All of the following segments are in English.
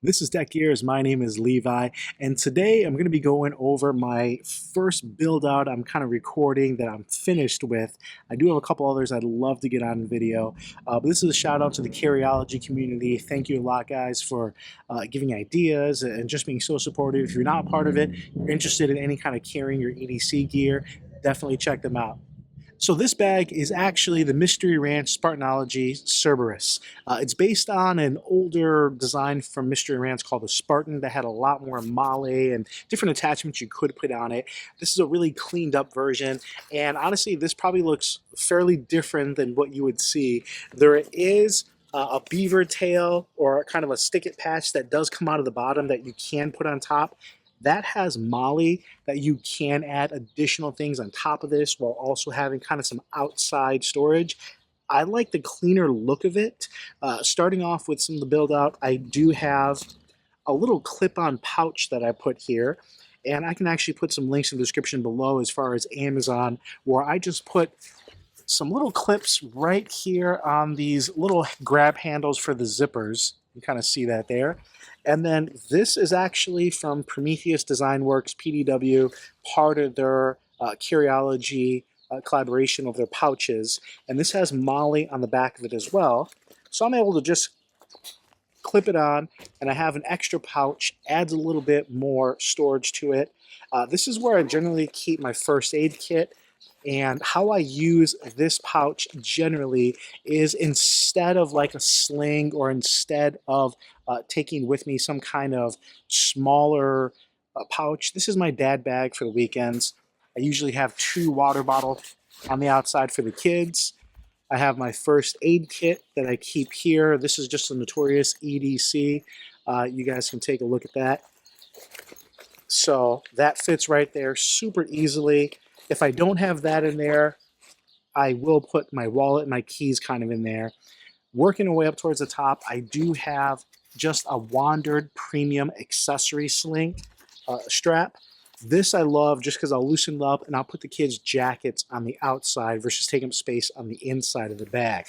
This is Tech Gears. My name is Levi, and today I'm going to be going over my first build out I'm kind of recording that I'm finished with. I do have a couple others I'd love to get on video, but this is a shout out to the Carryology community. Thank you a lot, guys, for giving ideas and just being so supportive. If you're not a part of it, you're interested in any kind of carrying your EDC gear, definitely check them out. So this bag is actually the Mystery Ranch Spartanology Cerberus. It's based on an older design from Mystery Ranch called the Spartan that had a lot more male and different attachments you could put on it. This is a really cleaned up version, and honestly, this probably looks fairly different than what you would see. There is a beaver tail or kind of a stick-it patch that does come out of the bottom that you can put on top. That has Molly that you can add additional things on top of this while also having kind of some outside storage. I like the cleaner look of it. Starting off with some of the build out, I do have a little clip-on pouch that I put here. And I can actually put some links in the description below as far as Amazon, where I just put some little clips right here on these little grab handles for the zippers. You kind of see that there. And then this is actually from Prometheus Design Works, PDW, part of their Carryology collaboration of their pouches. And this has Molly on the back of it as well. So I'm able to just clip it on, and I have an extra pouch, adds a little bit more storage to it. This is where I generally keep my first aid kit. And how I use this pouch generally is instead of like a sling or instead of taking with me some kind of smaller pouch, this is my dad bag for the weekends. I usually have 2 water bottles on the outside for the kids. I have my first aid kit that I keep here. This is just a notorious EDC. You guys can take a look at that. So that fits right there super easily. If I don't have that in there, I will put my wallet and my keys kind of in there. Working our way up towards the top, I do have just a Wandered premium accessory sling strap. This I love just because I'll loosen it up and I'll put the kids' jackets on the outside versus taking up space on the inside of the bag.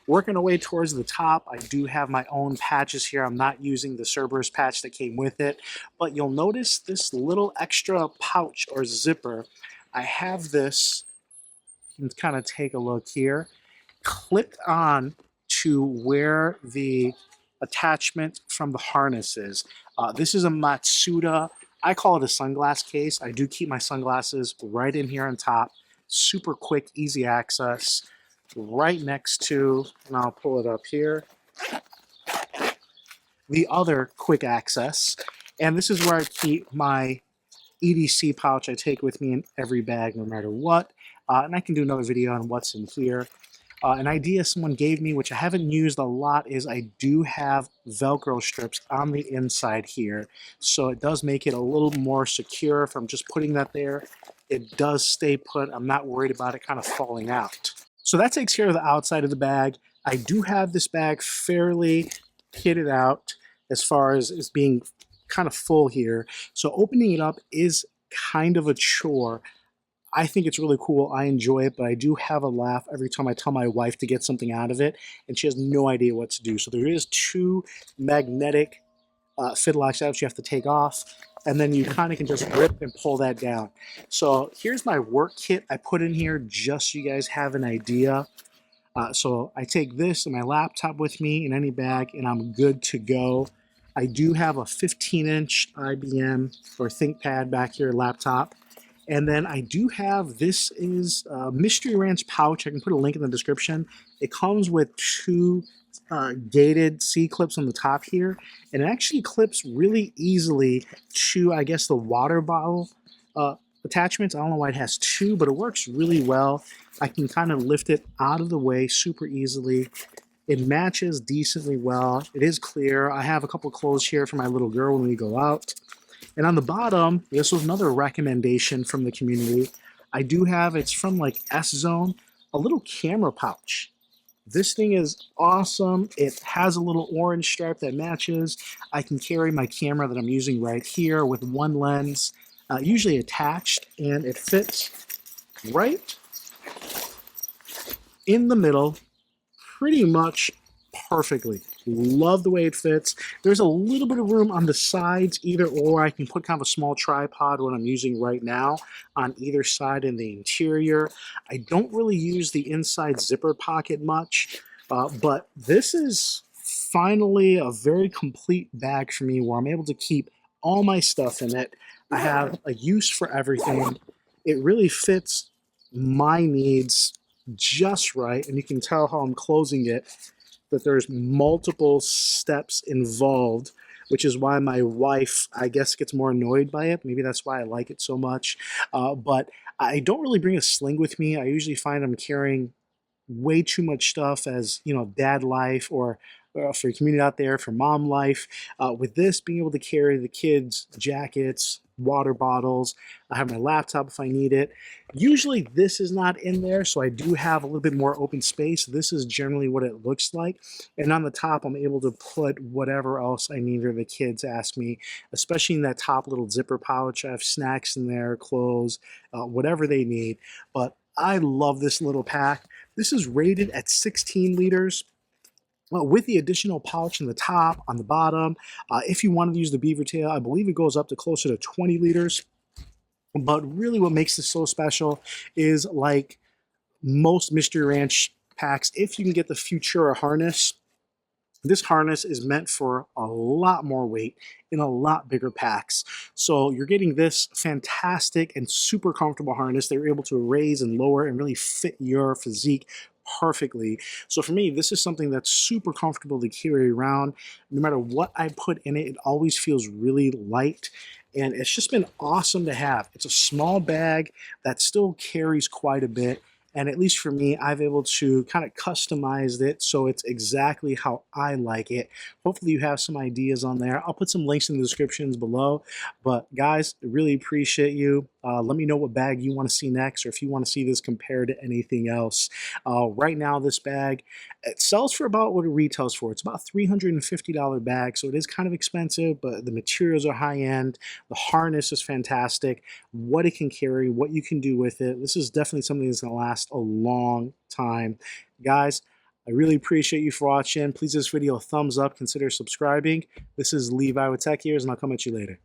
Working our way towards the top, I do have my own patches here. I'm not using the Cerberus patch that came with it, but you'll notice this little extra pouch or zipper. I have this, you can kind of take a look here, clipped on to where the attachment from the harness is. This is a Matsuda. I call it a sunglass case. I do keep my sunglasses right in here on top. Super quick, easy access. Right next to, and I'll pull it up here, the other quick access. And this is where I keep my EDC pouch I take with me in every bag no matter what. And I can do another video on what's in here. An idea someone gave me, which I haven't used a lot, is I do have Velcro strips on the inside here. So it does make it a little more secure. If I'm just putting that there, it does stay put. I'm not worried about it kind of falling out. So that takes care of the outside of the bag. I do have this bag fairly kitted out as far as being kind of full here. So opening it up is kind of a chore. I think it's really cool. I enjoy it, but I do have a laugh every time I tell my wife to get something out of it, and she has no idea what to do. So there is 2 magnetic fit lock straps you have to take off, and then you kind of can just rip and pull that down. So here's my work kit I put in here just so you guys have an idea. So I take this and my laptop with me in any bag, and I'm good to go. I do have a 15-inch IBM or ThinkPad back here laptop. And then I do have, this is a Mystery Ranch pouch. I can put a link in the description. It comes with 2 gated C-clips on the top here. And it actually clips really easily to, I guess, the water bottle attachments. I don't know why it has 2, but it works really well. I can kind of lift it out of the way super easily. It matches decently well. It is clear. I have a couple clothes here for my little girl when we go out. And on the bottom, this was another recommendation from the community. I do have, it's from like S-Zone, a little camera pouch. This thing is awesome. It has a little orange stripe that matches. I can carry my camera that I'm using right here with one lens, usually attached, and it fits right in the middle pretty much perfectly. Love the way it fits. There's a little bit of room on the sides, either or. I can put kind of a small tripod, what I'm using right now, on either side in the interior. I don't really use the inside zipper pocket much, but this is finally a very complete bag for me where I'm able to keep all my stuff in it. I have a use for everything. It really fits my needs just right, and you can tell how I'm closing it that there's multiple steps involved, which is why my wife, I guess, gets more annoyed by it. Maybe that's why I like it so much. But I don't really bring a sling with me. I usually find I'm carrying way too much stuff as, you know, dad life, or for your community out there, for mom life. With this, being able to carry the kids' jackets, water bottles, I have my laptop if I need it. Usually this is not in there, so I do have a little bit more open space. This is generally what it looks like. And on the top, I'm able to put whatever else I need or the kids ask me, especially in that top little zipper pouch. I have snacks in there, clothes, whatever they need. But I love this little pack. This is rated at 16 liters. With the additional pouch in the top, on the bottom. If you wanted to use the beaver tail, I believe it goes up to closer to 20 liters. But really what makes this so special is, like most Mystery Ranch packs, if you can get the Futura harness, this harness is meant for a lot more weight in a lot bigger packs. So you're getting this fantastic and super comfortable harness. They're able to raise and lower and really fit your physique perfectly. So for me, this is something that's super comfortable to carry around. No matter what I put in it, it always feels really light. And it's just been awesome to have. It's a small bag that still carries quite a bit. And at least for me, I've able to kind of customize it so it's exactly how I like it. Hopefully you have some ideas on there. I'll put some links in the descriptions below. But guys, I really appreciate you. Let me know what bag you want to see next, or if you want to see this compared to anything else. Right now, this bag, it sells for about what it retails for. It's about $350 bag, so it is kind of expensive, but the materials are high end. The harness is fantastic. What it can carry, what you can do with it. This is definitely something that's going to last a long time. Guys, I really appreciate you for watching. Please give this video a thumbs up. Consider subscribing. This is Levi with Tech Ears, and I'll come at you later.